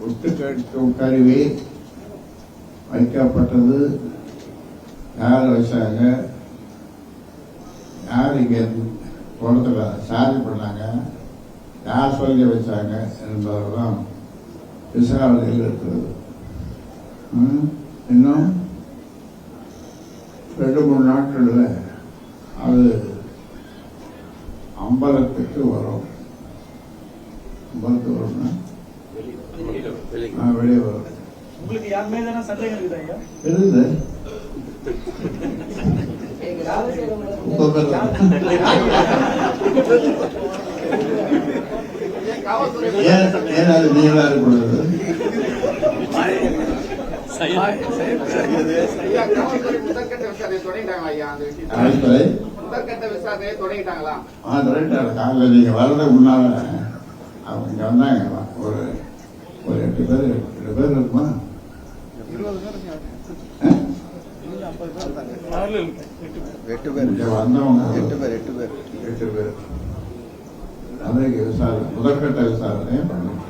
ஒட்டுக்கேட்கும் கருவி வைக்கப்பட்டது யார் வச்சாங்க, யார் இங்கே குளத்துல சாதி பண்ணாங்க, யார் சொல்லி வச்சாங்க என்பதெல்லாம் விசாரணையில் இருக்கிறது. இன்னும் 2-3 நாட்களில் அது அம்பலத்துக்கு வரும். அம்பலத்துக்கு வரும்னா வெளியே வரும். உங்களுக்கு யார் மீதான சந்தேகம் இருக்குதா? இருக்குது. ஏன் அது நீங்களா இருக்கக்கூடாது? காலையில் நீங்க வர்றத முன்னால அவங்க இங்க வந்தாங்க. ஒரு 8 பேர் இருக்குமா? வந்தவங்க 8 பேர். அதற்கு விசாரணை, முதற்கட்ட விசாரணையை பண்ணணும்.